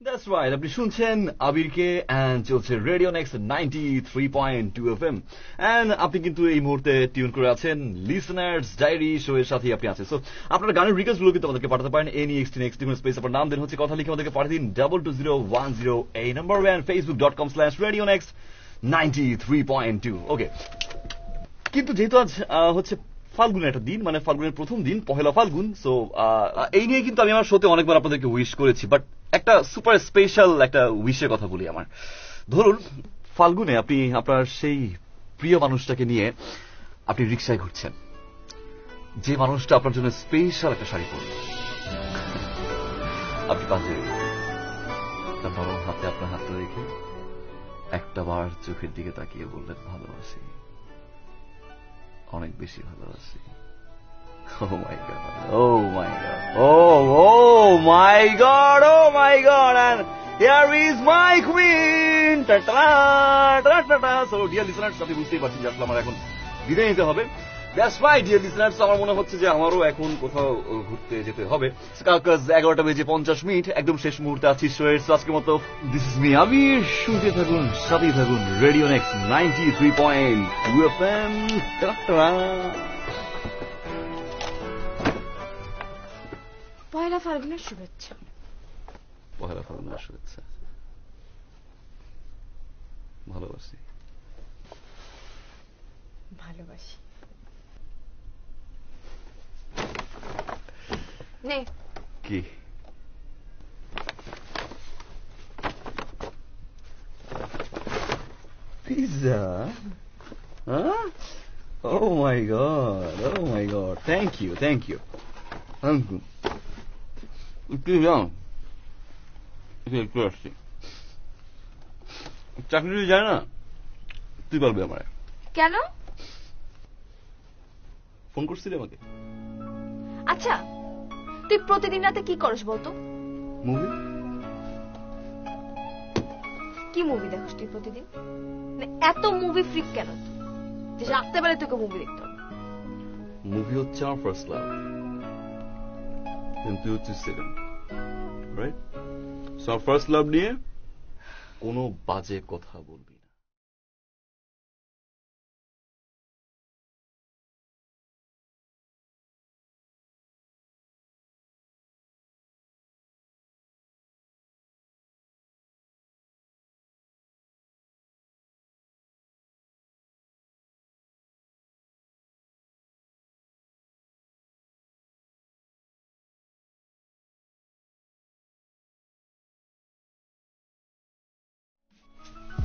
That's right, আপনি শুনছেন আবিরকে অ্যান্ড চলছে রেডিও নেক্সট 93.2 FM অ্যান্ড আপনি কিন্তু এই মুহূর্তে টিউন করে আছেন লিসনার্স ডায়েরি শো এর সাথে আপনি আছেন। সো আপনার গানের রিকোয়েস্ট গুলো কিন্তু আমাদেরকে পাঠাতে পারেন NEXT স্পেস আপনার নাম দেন হচ্ছে কথা লিখে আমাদেরকে পাঠিয়ে দিন 22010 এই নাম্বার অ্যান্ড facebook.com/radio next 93.2। ওকে, কিন্তু যেহেতু আজ হচ্ছে ফাল্গুনের একটা দিন, মানে ফাল্গুনের প্রথম দিন, পহেলা ফাল্গুন, সো এই নিয়ে কিন্তু আমি আমার শোতে অনেকবার আপনাদেরকে উইশ করেছি, বাট একটা সুপার স্পেশাল একটা উইশের কথা বলি আমার। ধরুন ফাল্গুনে আপনি আপনার সেই প্রিয় মানুষটাকে নিয়ে আপনি রিক্সায় ঘুরছেন, যে মানুষটা আপনার জন্য স্পেশাল একটা শাড়ি পরবে, আপনি পাঞ্জাবি তার নরম হাতে আপনার হাতটা রেখে একটা বার চোখের দিকে তাকিয়ে বললেন ভালোবাসি, অনেক বেশি ভালোবাসি। Oh my God, oh my God, oh my God, oh my God, and here is my queen. So dear listeners, আপনি বুঝতেই পারছেন যে আসলে আমার এখন বিদায় নিতে হবে। That's right, dear listeners, আমার মনে হচ্ছে যে আমারও এখন কোথাও ঘুরতে যেতে হবে। 11:50 একদম শেষ মুহূর্তে আছি শোয়ের। আজকের মতো দিস ইজ মি আবির, শুনতে থাকুন, সাথেই থাকুন রেডিও নেক্সট 93.2 FM। পয়লা ফাল্গুনের শুভেচ্ছা। পয়লা ফাল্গুনের শুভেচ্ছা। ভালোবাসি, ভালোবাসি। নে কি pizza? Oh my God, oh my God, thank you, thank you, thank you. কি জানো, একটু আসছি, চাকরি যায় না, তুই পারবি আমার। কেন ফোন করছিলি আমাকে? আচ্ছা, তুই প্রতিদিন রাতে কি করস বলতো? মুভি। কি মুভি দেখোস তুই প্রতিদিন? এত মুভি ফ্রিক কেন যে রাত্রেবেলা তোকে মুভি দেখতে হবে? মুভি হচ্ছে আমার ফার্স্ট লাভ, কিন্তু হচ্ছে সেকেন্ড, রাইট? সো আমার ফার্স্ট লাভ নিয়ে কোনো বাজে কথা বলবি না।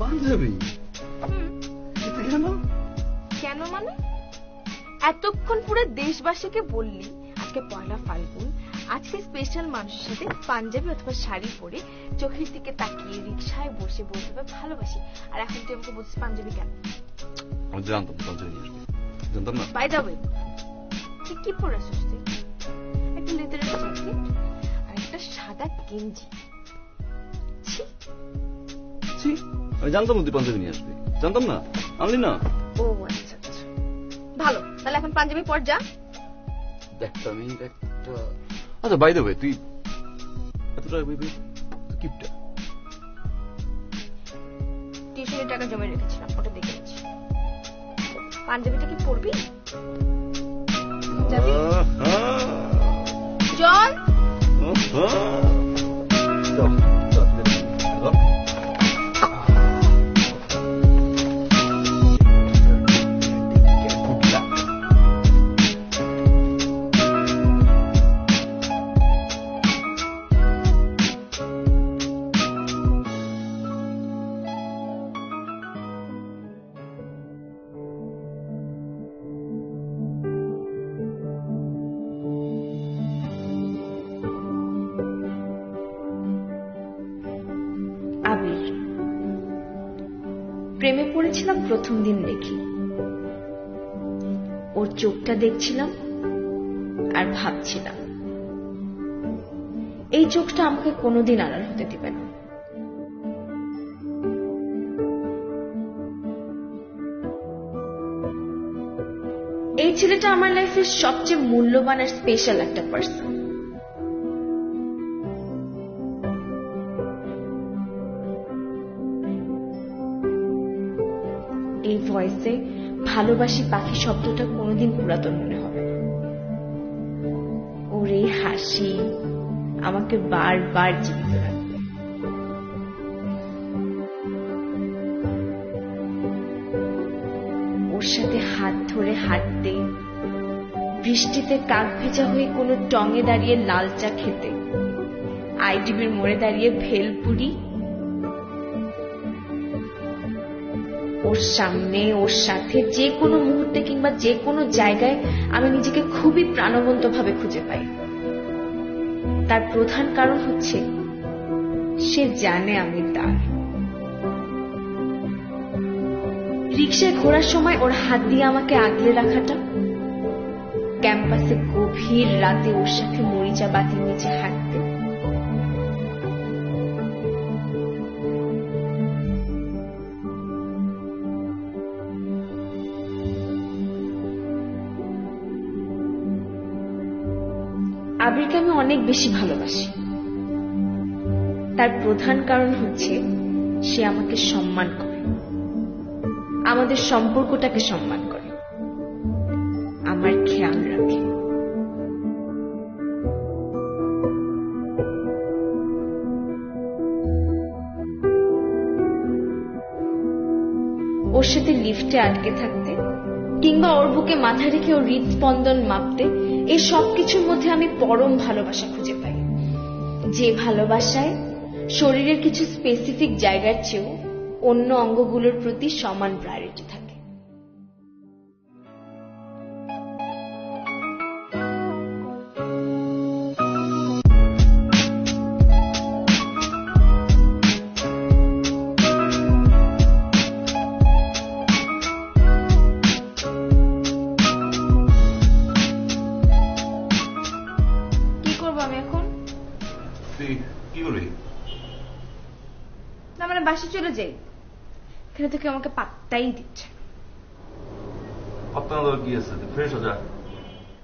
পাঞ্জাবি কেন? কেন মানে এতক্ষণ পুরো দেশবাসীকে বললি আজকে পয়লা ফাল্গুন, আজকে স্পেশাল মানুষের সাথে পাঞ্জাবি অথবা শাড়ি পরে চোখের দিকে তাকিয়ে রিক্সায় বসে বলতে হবে ভালোবাসি, আর এখন তুই আমাকে বলছিস পাঞ্জাবি কেন? আমি জানতাম পাঞ্জাবি নিয়ে আসবি, জানতাম না। বাই দ্য ওয়ে, তুই কি পরে আসছিস? তুই একটা লেদারের জ্যাকেট আর একটা সাদা গেঞ্জি। আমি জানতাম তুই পাঞ্জাবি নিয়ে আসবি, জানতাম না, আনলি না। ও আচ্ছা আচ্ছা, ভালো, তাহলে এখন পাঞ্জাবি পর যা। একটা মিনিট, একটা। আচ্ছা বাই দ্য ওয়ে, তুই এতটা কিপটা? টিউশনের টাকা জমা রেখেছিলাম, ওটা দেখে নিচ্ছি। পাঞ্জাবিটা কি পরবি? যাবি জন? প্রেমে পড়েছিলাম প্রথম দিন দেখি, ওর চোখটা দেখছিলাম আর ভাবছিলাম এই চোখটা আমাকে কোনোদিন আড়াল হতে দিবে না। এই ছেলেটা আমার লাইফের সবচেয়ে মূল্যবান আর স্পেশাল একটা পার্সন। ভয়েসে ভালোবাসি পাখি শব্দটা কোনোদিন পুরাতন মনে হবে না। ওর এই হাসি আমাকে বারবার জীবিত রাখবে। ওর সাথে হাত ধরে হাঁটতে, বৃষ্টিতে কাক ভেজা হয়ে কোনো টঙে দাঁড়িয়ে লাল চা খেতে, আইডিবির মোড়ে দাঁড়িয়ে ভেলপুরি, ওর সামনে ওর সাথে যে কোনো মুহূর্তে কিংবা যে কোনো জায়গায় আমি নিজেকে খুবই প্রাণবন্ত ভাবে খুঁজে পাই। তার প্রধান কারণ হচ্ছে সে জানে আমি তার। রিকশায় ঘোরার সময় ওর হাত দিয়ে আমাকে আগলে রাখাটা, ক্যাম্পাসে গভীর রাতে ওর সাথে মরিচা বাতির নিচে হাঁটতে, আবিরকে আমি অনেক বেশি ভালোবাসি। তার প্রধান কারণ হচ্ছে সে আমাকে সম্মান করে, আমাদের সম্পর্কটাকে সম্মান করে, আমার খেয়াল রাখে। ওর সাথে লিফটে আটকে থাকতে কিংবা ওর বুকে মাথা রেখে ওর হৃদস্পন্দন মাপতে, এই সবকিছুর মধ্যে আমি পরম ভালোবাসা খুঁজে পাই, যে ভালোবাসায় শরীরের কিছু স্পেসিফিক জায়গার চেয়েও অন্য অঙ্গগুলোর প্রতি সমান প্রায়োরিটি থাকে। বাসে চলে যাই, এখানে তো কেউ আমাকে পাত্তাই দিচ্ছে।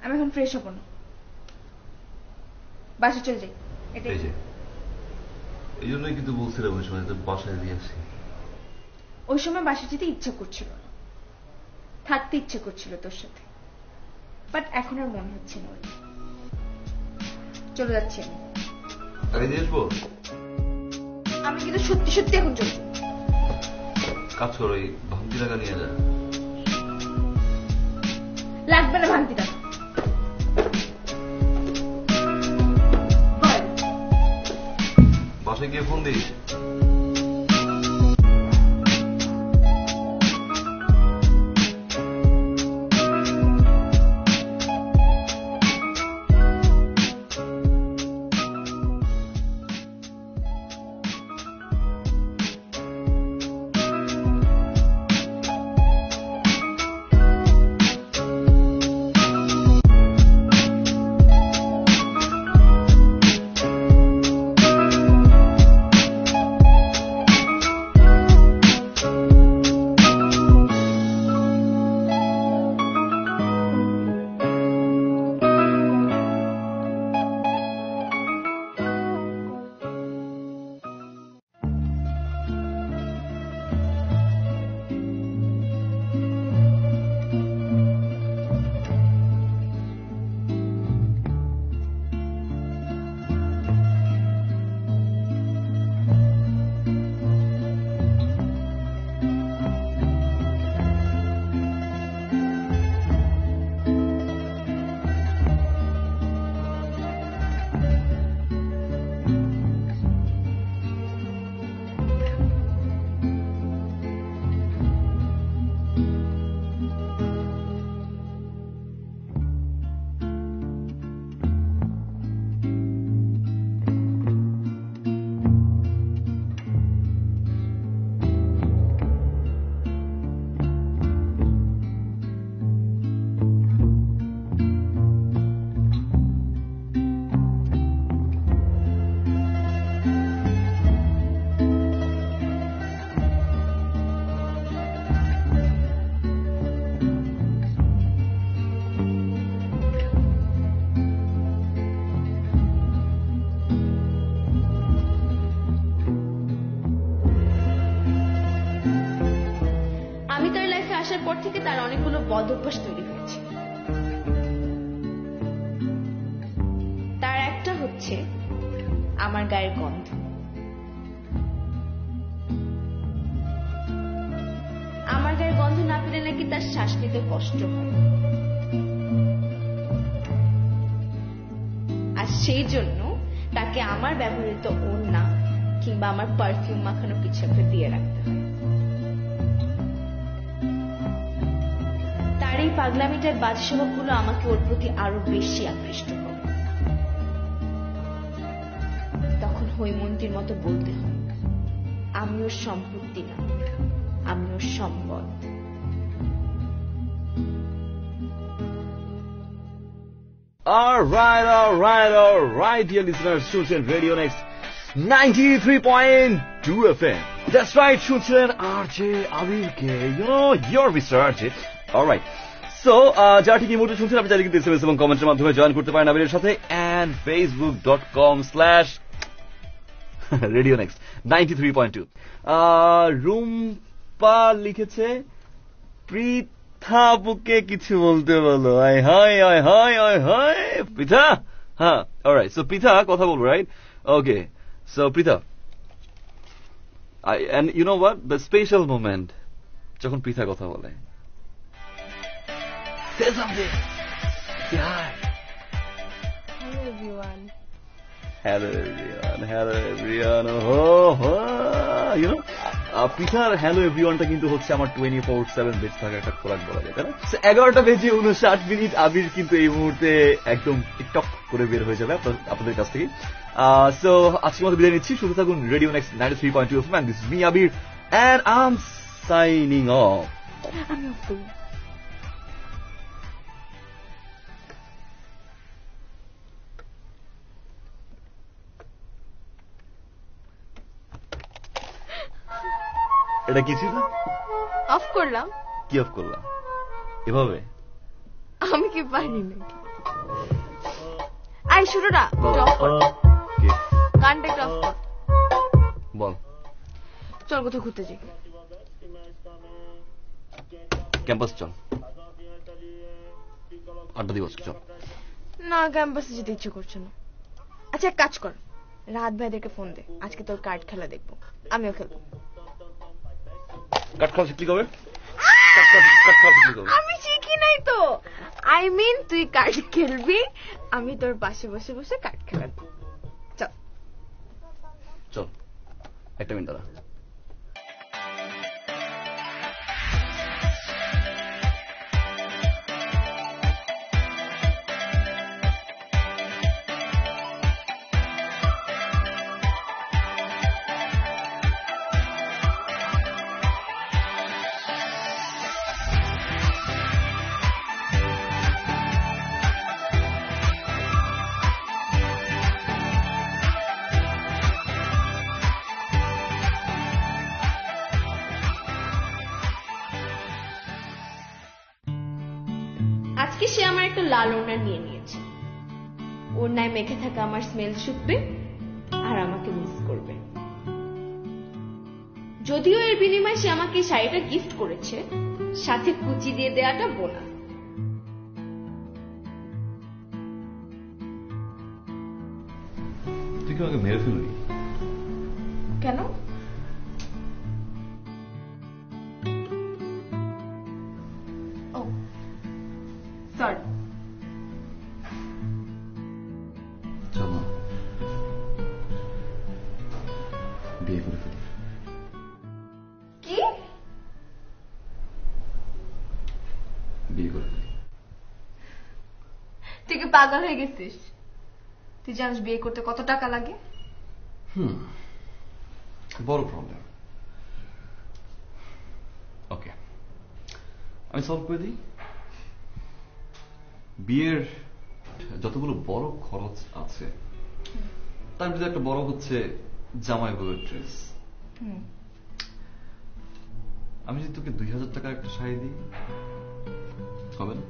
আমি এখন ফ্রেশ হব না, বাসে চলে যাই। এই জন্যই কিন্তু বলছিলাম ওই সময় বাসায় দিয়ে আসি। ওই সময় বাসায় যেতে ইচ্ছা করছিল না, থাকতে ইচ্ছে করছিল তোর সাথে, বাট এখন আর মনে হচ্ছে না। চলে যাচ্ছি আগে দিয়ে আসবো। আমি কিন্তু সত্যি সত্যি এখন চলবো। কাজ করো, এই ভাঙতি টাকা নিয়ে যা। লাগবে না ভাঙতি টাকা। বাসায় গিয়ে ফোন দিস। পর থেকে তার অনেকগুলো বদ অভ্যাস তৈরি হয়েছে। তার একটা হচ্ছে আমার গায়ের গন্ধ। আমার গায়ের গন্ধ না পেলে নাকি তার শ্বাস নিতে কষ্ট হয়, আর সেই জন্য তাকে আমার ব্যবহৃত ওড়না কিংবা আমার পারফিউম মাখানো কিছু একটা দিয়ে রাখতে হয়। তার এই পাগলামিটার বাজে স্বভাবগুলো আমাকে ওর প্রতি আরো বেশি আকৃষ্ট করে। তখন হৈমন্তীর মতো বলতে হয়, আমি ওর সম্পত্তি না, আমি ওর সম্পদ। All right, dear listeners, শুনছেন radio next 93.2 FM. That's right, শুনছেন RJ আবিরকে, your Mr. RJ. All right. So, যারা ঠিক এই মুহূর্তে শুনছেন, আপনি চাইলে কিন্তু SMS এবং কমেন্টের মাধ্যমে জয়েন করতে পারেন আবিরের সাথে, and facebook.com/radionext 93.2. রুম্পা লিখেছে, পৃথাকে কিছু বলতে বলো। হাই পৃথা। হ্যাঁ, অলরাইট। সো পৃথা কথা বলবো, right? Okay, so Pritha, and you know what, the special moment যখন পৃথা কথা বলে, say something, say hi. Hello everyone. পৃথার হ্যালো এভরিওয়ানটা কিন্তু হচ্ছে আমার 24/7 বেঁচে থাকা একটা খোরাক বলা যায়, তাই না? 11:59 আবির কিন্তু এই মুহূর্তে একদম টিকটক করে বের হয়ে যাবে আপনাদের কাছ থেকে। সো আজকের মতো বিদায় নিচ্ছি। শুধু থাকুন radio next 93.2 FM, and this is me Abir, and I'm signing off. এটা কি ছিল? অফ করলাম। কি অফ করলাম? এভাবে আমি কি পারি নাকি? আই শুরুটা অফ কর। কি? কন্টাক্ট অফ কর। বল। চল কোথাও ঘুরতে যাই। ক্যাম্পাস চল, আড্ডা দিবস চল। না, ক্যাম্পাসে যেতে ইচ্ছে করছে না। আচ্ছা এক কাজ কর, রাত ভাইদেরকে ফোন দে, আজকে তোর কার্ড খেলা দেখবো, আমিও খেলবো। কাট খাওয়া শিখলি কবে? আমি শিখি নাই তো। আই মিন তুই কার্ড খেলবি, আমি তোর পাশে বসে বসে কার্ড খেলাবো। চল চল, একটা মিনিট দাঁড়া। আজকে সে আমার একটা লাল ওড়না নিয়ে নিয়েছে। ওড়নায় মেখে থাকা আমার স্মেল শুকবে আর আমাকে মিস করবে। যদিও এর বিনিময়ে সে আমাকে শাড়িটা গিফট করেছে, সাথে কুচি দিয়ে দেওয়াটা বোনাস। তুই কি আমাকে মেরে ফেলবি? কেন? ও সরি। চল না, বিয়ে করে ফেলি। কি? বিয়ে করে ফেলি। তুই কি পাগল হয়ে গেছিস? তুই জানিস বিয়ে করতে কত টাকা লাগে? বড় প্রবলেম। ওকে, আমি সলভ করে দিই। বিয়ের যতগুলো বড় খরচ আছে তার ভিতরে একটা বড় হচ্ছে জামাই বউয়ের ড্রেস। আমি যদি তোকে 2000 টাকার একটা শাড়ি দিই, হবে না?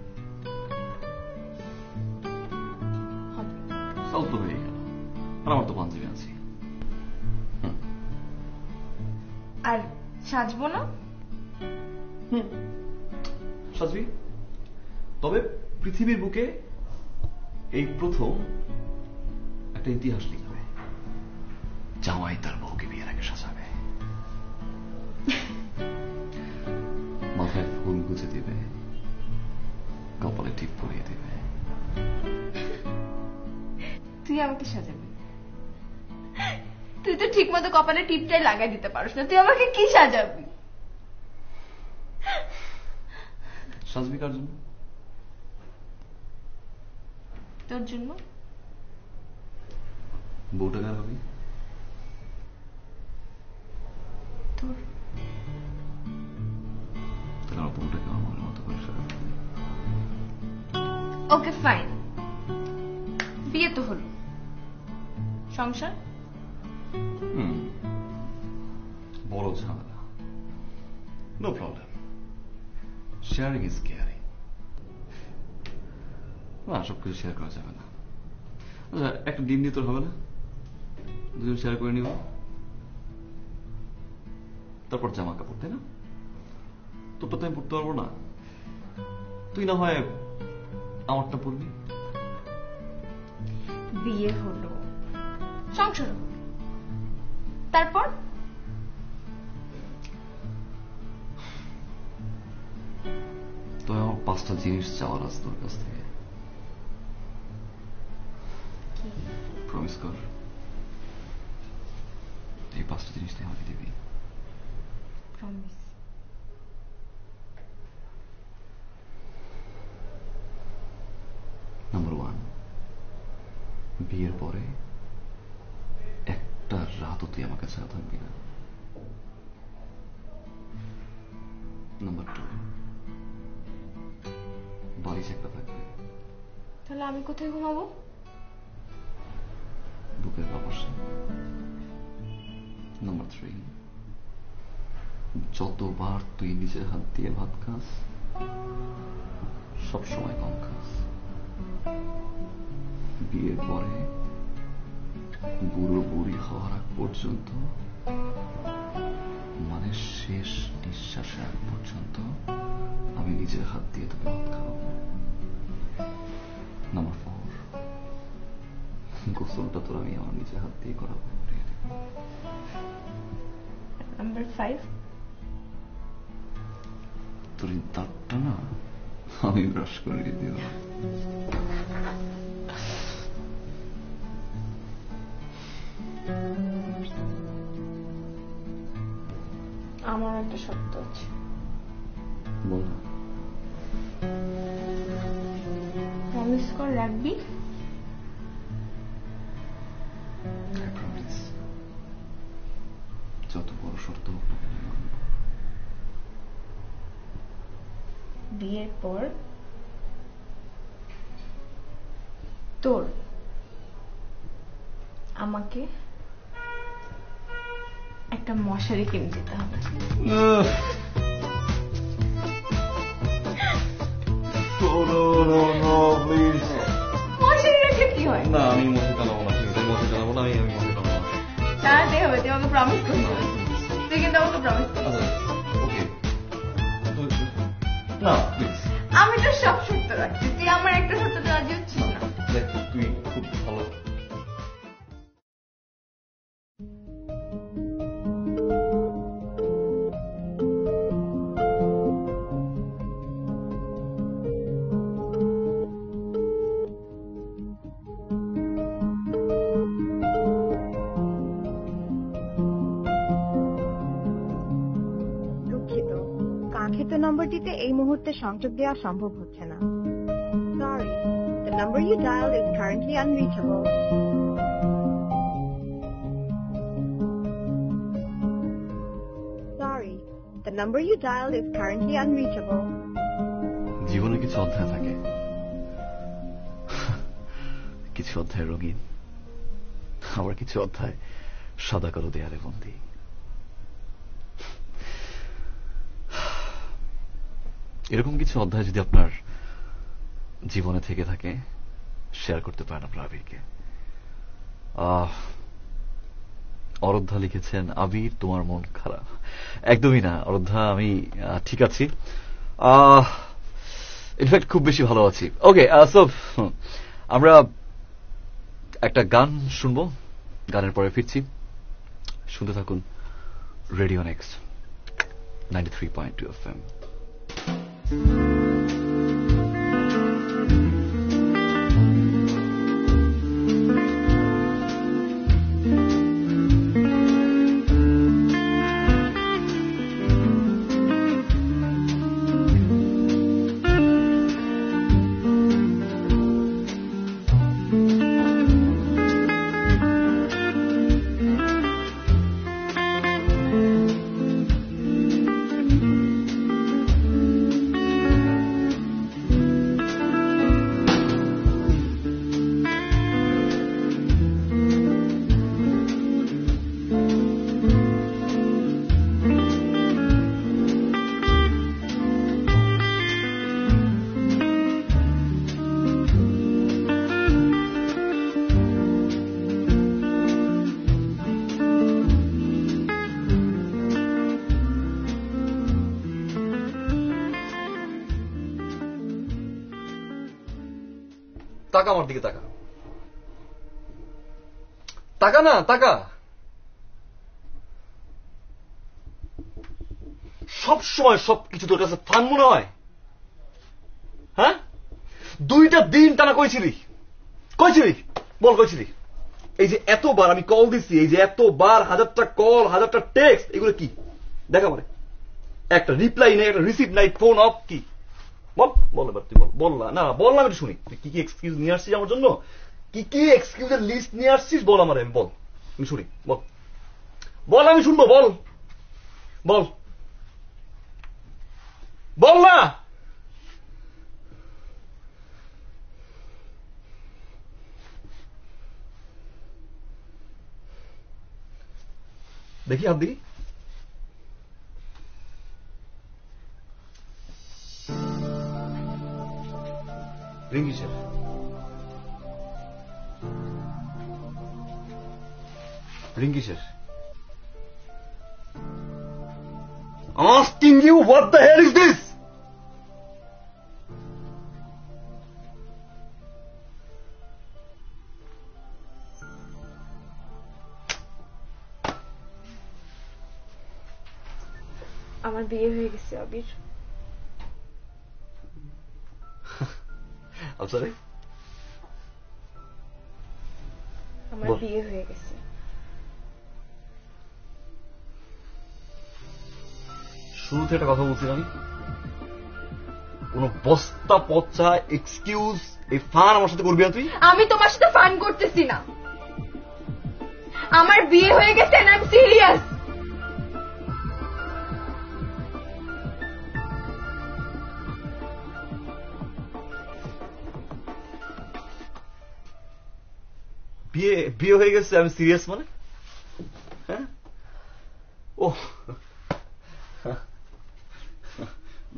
সলভ তো হয়ে গেল। আর আমার তো পাঞ্জাবি আছে। আর সাজবো না? সাজবি, তবে পৃথিবীর বুকে এই প্রথম একটা ইতিহাস লিখবে, জামাই তার বউকে বিয়ের আগে সাজাবে, মাথায় ফুল গুজে দিবে, কপালে টিপ পরিয়ে দিবে। তুই আমাকে সাজাবি? তুই তো ঠিক মতো কপালে টিপটাই লাগাই দিতে পারিস না, তুই আমাকে কি সাজাবি? সাজবি কার জন্য? তোর জন্য। বউটা কার হবি? তোর। তাহলে বউটাকে আমার মনের মতো করে সাজাতে হবে। ওকে ফাইন, বিয়ে তো হলো, সংসার বড় ঝামেলা। No problem, sharing is caring. না, সবকিছু শেয়ার করা যাবে না। আচ্ছা, একটা ডিম দিয়ে তোর হবে না? দুজন শেয়ার করে নিব, তারপর জামা কাপড়, তাই না? তোরটা তো আমি পড়তে পারবো না, তুই না হয় আমারটা পড়বি। বিয়ে হলো, সংসার হলো, তারপর তো আমার 5টা জিনিস চাওয়ার আছে তোর কাছ থেকে। প্রমিস কর, এই 5টা জিনিস তুই আমাকে দিবি। প্রমিস। নাম্বার 1, বিয়ের পরে একটা রাতও তুই আমার কাছে থাকবি না। নাম্বার 2, বালিশ একটা থাকবে। তাহলে আমি কোথায় ঘুমাবো? বুকের পাশে। নাম্বার 3, যতবার তুই নিজের হাত দিয়ে ভাত খাস, সবসময় কম খাস। বিয়ের পরে বুড়ো বুড়ি হওয়ার আগ পর্যন্ত, মানে শেষ নিঃশ্বাসের আগ পর্যন্ত আমি নিজের হাত দিয়ে তোকে ভাত খাওয়াবো। নাম্বার 4, গোসলটা তোর আমি আমার নিজের হাত দিয়ে করাবো। নাম্বার 5, তোর এই দাঁতটা না আমি ব্রাশ করে দিব। আমার একটা শর্ত আছে। বল। প্রমিস কর রাখবি? যত বড় শর্ত হোক না কেন মানব। বিয়ের পর তোর আমাকে একটা মশারি কিনে দিতে হবে। মশারি রাখলে কি হয়? না, আমি মশারি টানাবো না, মশারি টানাবো না, আমি মশারি টানাবো না। টানাতে হবে, তুই আমাকে প্রমিস করতে হবে। তুই কিন্তু আমাকে প্রমিস করতে হবে। ওকে, না প্লিজ। আমি তো সব সত্য রাখছি, তুই আমার একটা সত্যটা রাজি হচ্ছিস না। দেখ, তুই খুব ভালো। নম্বরটিতে এই মুহূর্তে সংযোগ দেওয়া সম্ভব হচ্ছে না। Sorry, the number you dialed is currently unreachable. Sorry, the number you dialed is currently unreachable. জীবনে কিছু অধ্যায় থাকে, কিছু অধ্যায় রঙিন, আবার কিছু অধ্যায় সাদা কালো দেয়ালে বন্দী। এরকম কিছু অধ্যায় যদি আপনার জীবনে থেকে থাকে, শেয়ার করতে পারেন আপনার আবিরকে। অরোধ্যা লিখেছেন, আবির তোমার মন খারাপ। একদমই না অরোধ্যা, আমি ঠিক আছি। ইনফ্যাক্ট খুব বেশি ভালো আছি। ওকে, সো আমরা একটা গান শুনবো, গানের পরে ফিরছি। শুনতে থাকুন রেডিও নেক্সট 93.2 FM। তাকা আমার দিকে, তাকা তাকা না, তাকা। সব সময় সবকিছু তোর কাছে ফান মনে হয়? হ্যাঁ, 2টা দিন টানা কইছিলি, বল কইছিলি? এই যে এতবার আমি কল দিছি, এই যে এতবার 1000টা কল, 1000টা টেক্সট, এগুলো কি দেখা মানে? একটা রিপ্লাই নেই, একটা রিসিভ নাই, ফোন অফ, কি? বল বল এবার তুই বল। বল না, বল না, আমি শুনি তুই কি কি এক্সকিউজ নিয়ে আসছিস আমার জন্য, কি কি এক্সকিউজের লিস্ট নিয়ে আসছিস, বল আমার, আমি বল, আমি শুনি, বল বল, আমি শুনবো, বল বল বল না। দেখি হাত দেখি। রিং কিসের? রিং কিসের? I'm asking you, what the hell is this? আমার বিয়ে হয়ে গেছে আবির। I'm sorry? আমার বিয়ে হয়ে গেছে। শুরুতে একটা কথা বলছিলাম, আমি কোন বস্তা পচা এক্সকিউজ এই ফান আমার সাথে করবি না তুই। আমি তোমার সাথে ফান করতেছি না, আমার বিয়ে হয়ে গেছে and I'm serious। বিয়ে হয়ে গেছে, আমি সিরিয়াস মানে? হ্যাঁ, ও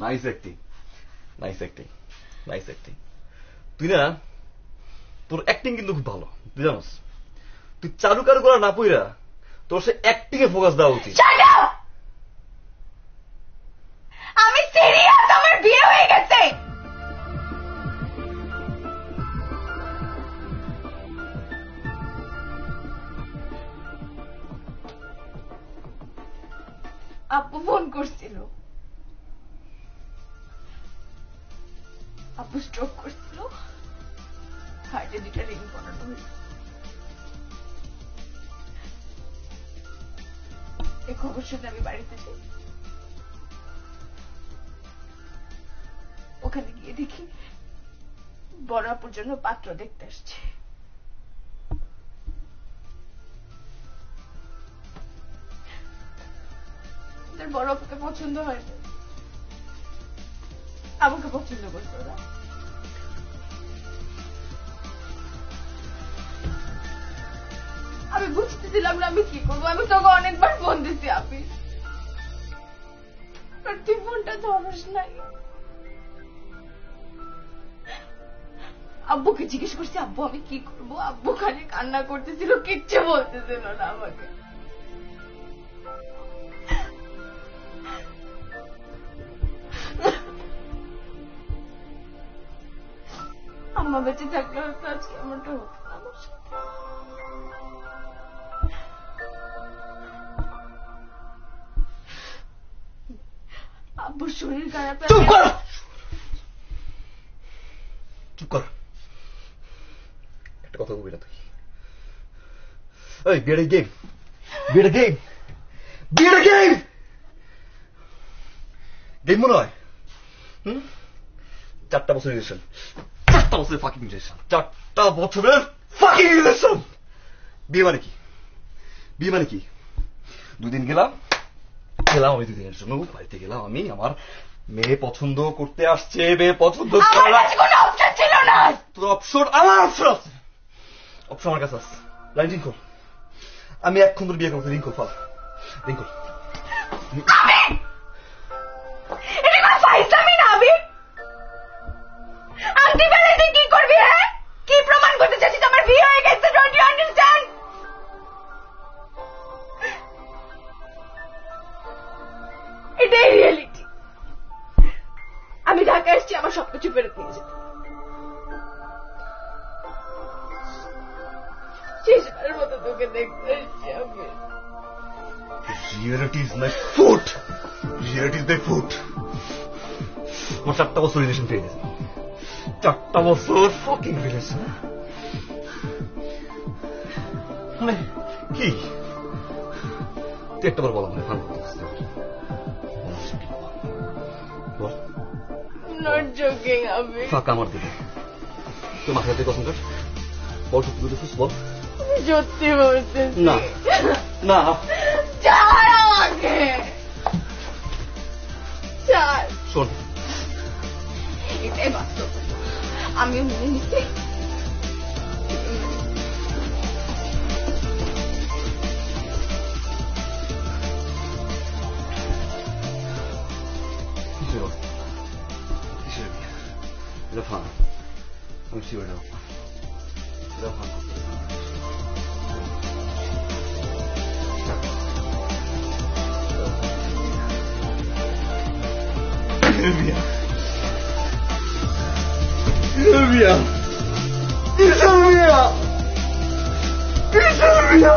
nice acting, nice acting, nice acting. তুই না, তোর অ্যাক্টিং কিন্তু খুব ভালো, তুই জানোস। তুই চালু কারু করা না পইরা তোর সে অ্যাক্টিং এ ফোকাস দেওয়া উচিত। আমি সিরিয়াস, আমার বিয়ে হয়ে গেছে। আব্বু ফোন করছিল, আব্বু স্ট্রোক করছিল, হার্টে 2টা রিং পড়ানো হয়েছে। এই খবর শুনে আমি বাড়িতে যাই, ওখানে গিয়ে দেখি বড় আপুর জন্য পাত্র দেখতে আসছে। বড় আপুকে পছন্দ হয় না, আমাকে পছন্দ করতো না। আমি বুঝতেছিলাম না আমি কি করবো। আমি তোকে অনেকবার ফোন দিছি আপনি, তুই ফোনটা ধরস নাই। আব্বুকে জিজ্ঞেস করছি আব্বু আমি কি করবো, আব্বু খালি কান্না করতেছিল, কিচ্ছু বলতেছিল না আমাকে। বেঁচে থাকলে হয়তো আজকে এমনটা হতো না আমার সাথে। আব্বুর শরীর খারাপ। চুপ কর, চুপ কর, একটা কথা বলবি না তুই? এই বিয়েটা গেম, বিয়েটা গেম, বিয়েটা গেম, গেম মনে হয়। 4টা বছর রিলেশন, 4টা বছরের ফাকিং রিলেশন, 4টা বছরের ফাকিং রিলেশন। বিয়ে মানে কি? বিয়ে মানে কি? 2 দিন গেলাম আমি 2 দিনের জন্য বাড়িতে গেলাম, আমি আমার মেয়ে পছন্দ করতে আসছে, মেয়ে পছন্দ ছিল না। তোর অপশন আমার অপশন আছে, অপশন আমার কাছে আছে। লাইন রিং কর, আমি এখন তোর বিয়ে করতে রিং কর, ফালা রিং কর। কি করবি? হ্যাঁ, কি প্রমাণ করতে চাচ্ছিস আমার বিয়ে হয়ে গেছে? Don't you understand? এটাই রিয়েলিটি। আমি ঢাকা এসেছি আমার সবকিছু ফেরত নিয়ে যেতে। শেষবারের মতো তোকে দেখতে এসেছি আমি। Reality is my food. Reality is my food. আমার 4টা বছর রিলেশন পেয়ে গেছে, 4টা বছর ফাকিং রিলেশন। মানে কি তুই একটা বার বলা মানে ফান করতেছিস? নট জোকিং আমি। ফাঁকা আমার দিকে তোর মাথায় থেকে কসম কাট, বল সত্যি বলতেছিস, বল। সত্যি বলতেছি। না না, ছাড় আমাকে, ছাড়। শোন, এটাই বাস্তব, আমিও মেনে নিচ্ছি। এটা ফান, আমি শিওর এটা fun. Sylvia. Sylvia. Sylvia. Sylvia.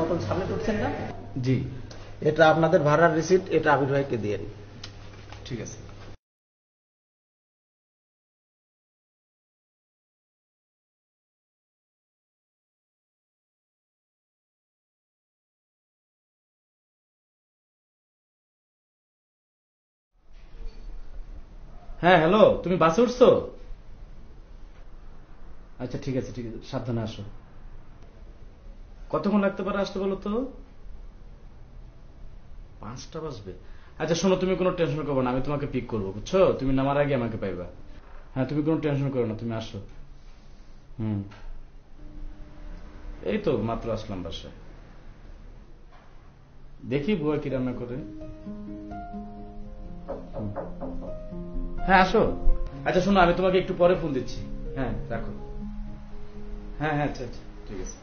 নতুন সাবমিট করছেন না? জি, এটা আপনাদের ভাড়ার রিসিপ্ট, এটা আবির ভাইকে দিয়ে দিন। ঠিক আছে। হ্যাঁ হ্যালো, তুমি বাসে উঠছো? আচ্ছা ঠিক আছে, ঠিক আছে, সাবধানে আসো। কতক্ষণ লাগতে পারে আসতে বলো তো? 5টা বাজবে। আচ্ছা শোনো, তুমি কোনো টেনশন করবো না, আমি তোমাকে পিক করবো, বুঝছো? তুমি নামার আগে আমাকে পাইবা। হ্যাঁ, তুমি কোনো টেনশন করো না, তুমি আসো। এই তো মাত্র আসলাম বাসায়। দেখি বুয়া কি রান্না করে। হ্যাঁ আসো। আচ্ছা শোনো, আমি তোমাকে একটু পরে ফোন দিচ্ছি। হ্যাঁ রাখো। হ্যাঁ হ্যাঁ আচ্ছা আচ্ছা ঠিক আছে।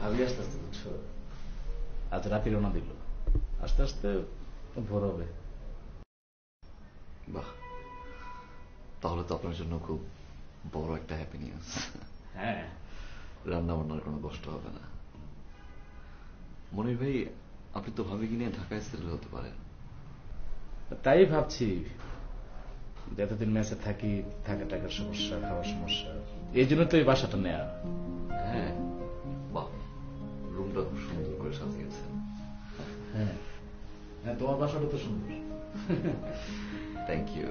ভাবি আস্তে আস্তে, বুঝছো? আজ রাতে রওনা দিল, আস্তে আস্তে ভোর হবে। বাহ, তাহলে তো আপনার জন্য খুব বড় একটা হ্যাপি নিউজ। হ্যাঁ, রান্না বান্নার কোনো কষ্ট হবে না। মনির ভাই, আপনি তো ভাবি কিনে ঢাকায় সেটেল হতে পারেন। তাই ভাবছি, যতদিন মেসে থাকি, থাকা টাকার সমস্যা, খাওয়ার সমস্যা, এই জন্য তো এই বাসাটা নেয়া। হ্যাঁ, বাহ, রুমটা খুব সুন্দর করে সাজিয়েছেন। হ্যাঁ হ্যাঁ, তোমার বাসাটা তো সুন্দর। থ্যাংক ইউ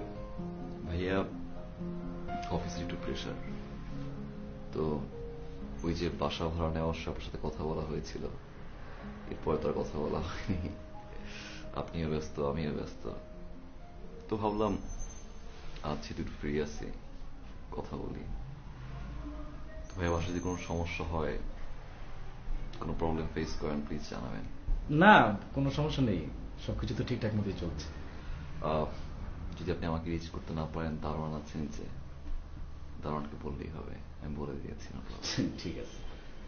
ভাইয়া। অফিসে একটু প্রেশার তো, ওই যে বাসা ভাড়া নেওয়ার সবার সাথে কথা বলা হয়েছিল, এরপরে তো আর কথা বলা হয়নি। আপনিও ব্যস্ত, আমিও ব্যস্ত, তো ভাবলাম আজ যেহেতু ফ্রি আছি কথা বলি। ভাই আমার যদি কোনো সমস্যা হয়, কোনো প্রবলেম ফেস করেন, প্লিজ জানাবেন। না, কোনো সমস্যা নেই, সবকিছু তো ঠিকঠাক মতোই চলছে। যদি আপনি আমাকে রিচ করতে না পারেন, দারোয়ান আছে নিচে, দারোয়ানকে বললেই হবে, আমি বলে দিয়েছি। ঠিক আছে।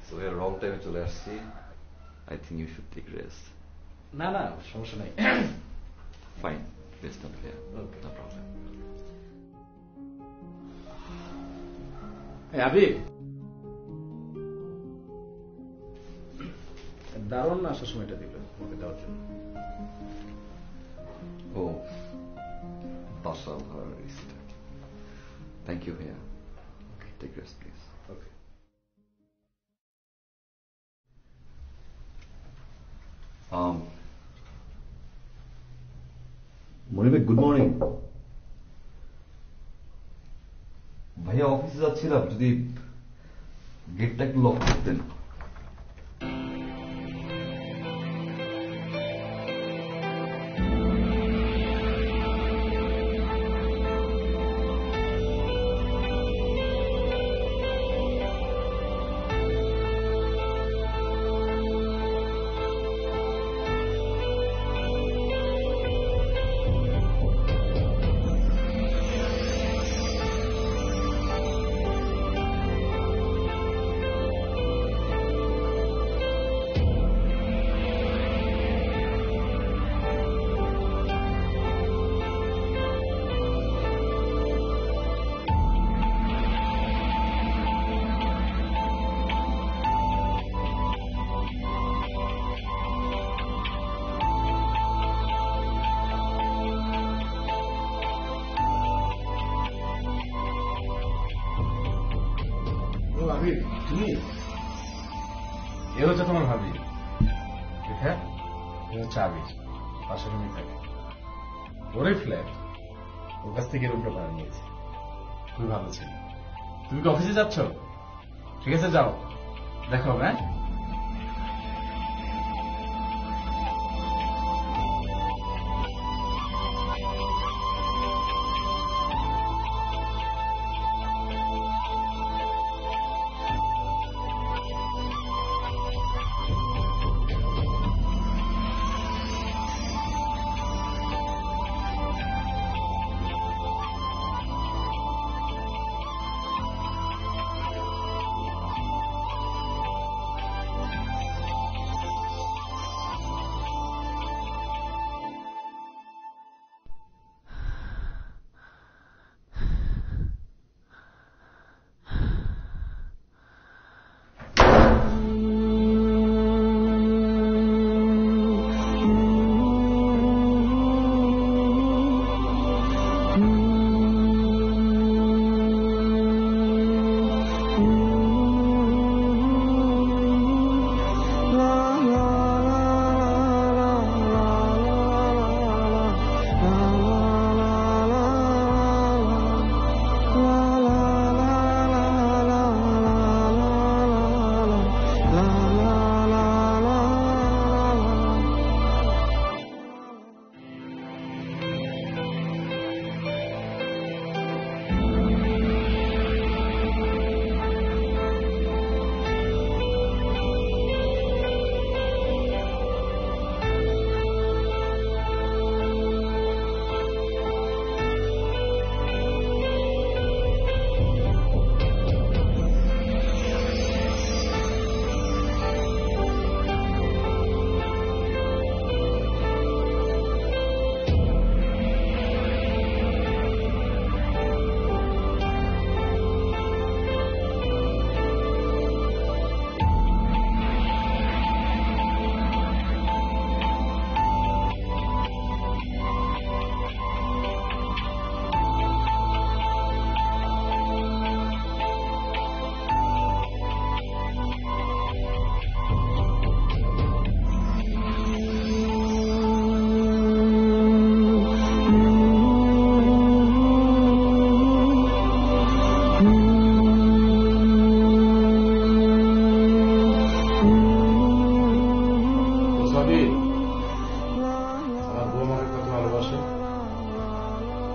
সো এর রং টাইমে চলে আসছি, I think you should take rest. না না, সমস্যা নাই। Fine, rest on here, Okay. No problem. Abir, দারুণ আসার সময়টা দিল ওকে দেওয়ার জন্য। ও বাসা ভাড়ার রিস্ট। থ্যাংক ইউ ভাইয়া, take rest please. Okay. Monir good morning. ভাইয়া অফিসে যাচ্ছিলাম, যদি গেটটা একটু লক করতেন। আবির, তুমি এ হচ্ছে তোমার ভাবি। হ্যাঁ, এ হচ্ছে আবির, পাশের রুমে থাকে। ওরে ফ্ল্যাট, ওর কাছ থেকে রুমটা ভাড়া নিয়েছে। খুবই ভালো ছিল। তুমি কি অফিসে যাচ্ছ? ঠিক আছে, যাও, দেখো। হ্যাঁ,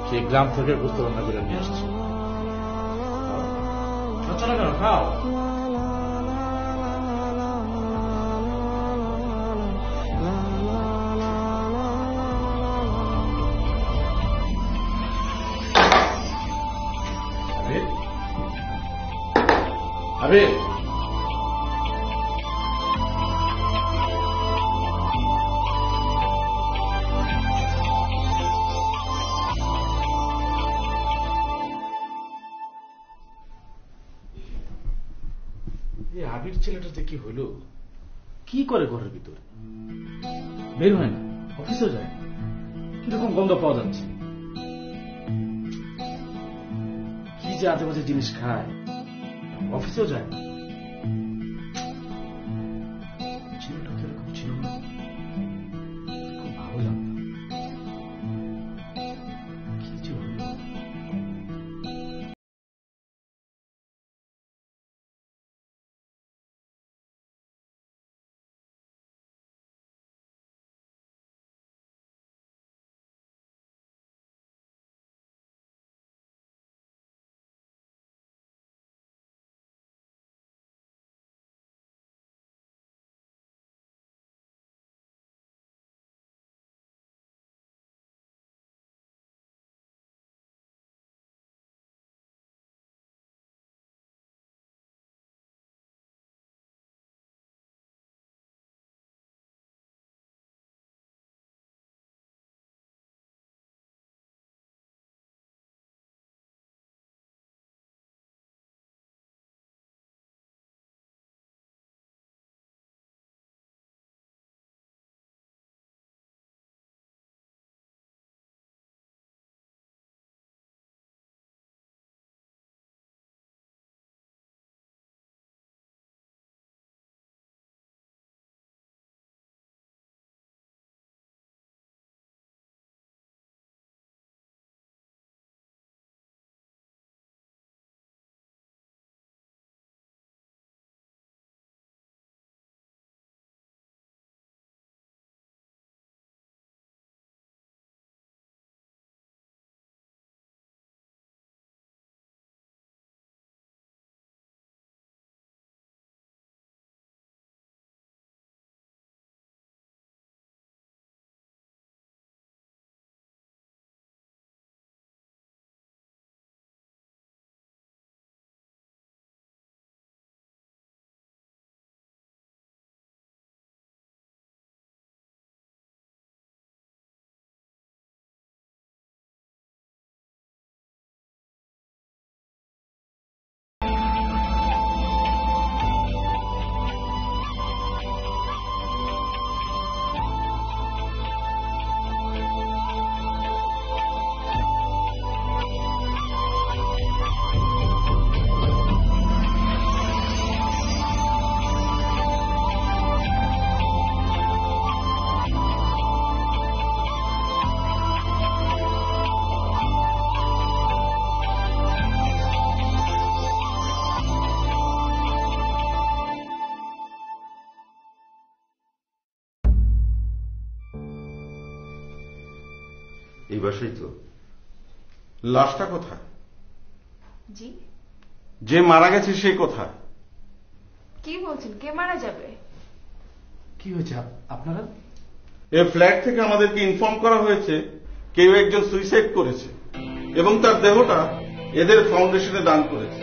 সেই গ্রাম থেকে গুস্ত রান্না করে নিয়ে আসছি। খাও, খাও। আবির, আবির ছেলেটাতে কি হলো? কি করে ঘরের ভিতরে বের হয় না, অফিসেও যায় না, কিরকম গন্ধ পাওয়া যাচ্ছে। কি যে আজে বাজে জিনিস খায়, অফিসেও যায় না। ছেলেটা তো এরকম ছিল না, খুব ভালো জানতাম। কি যে হলো। এই বাসাই তো। লাশটা কোথায়? জি, যে মারা গেছে সে কোথায়? কি বলছেন? কে মারা যাবে? কি হয়েছে আপনারা? এই ফ্ল্যাট থেকে আমাদেরকে ইনফর্ম করা হয়েছে কেউ একজন সুইসাইড করেছে এবং তার দেহটা এদের ফাউন্ডেশনে দান করেছে।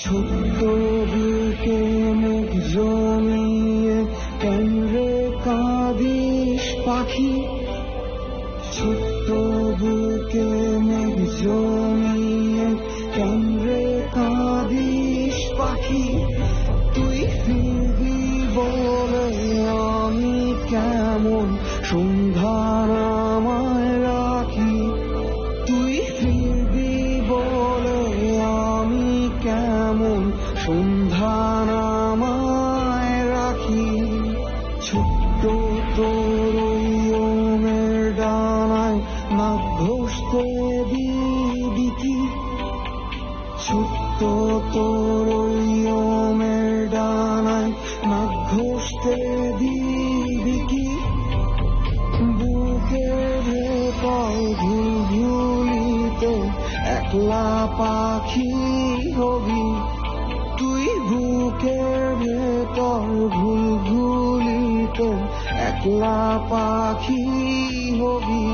ছোট্ট বুকে মুখ জমিয়ে কেন্দ্রে কাঁদিস পাখি, ছোট্ট বুকে মুখ জমিয়ে কেন্দ্রে কাঁদিস পাখি, তুই ফিরবি বলে আমি কেমন সন্ধান আমায় রাখি, তুই ফিরবি বলে আমি কেমন সন্ধান আমায় রাখি। ছোট্ট তোর ওমের ডানায় না ঘষতে দিবি কি, ছোট্ট তোর ওমের ডানায় না ঘষতে দিবি কি, বুকের ভেতর ঘুলঘুলিতে একলা পাখি হবি, তুই বুকের ভেতর ঘুলঘুলিতে একলা পাখি হবি।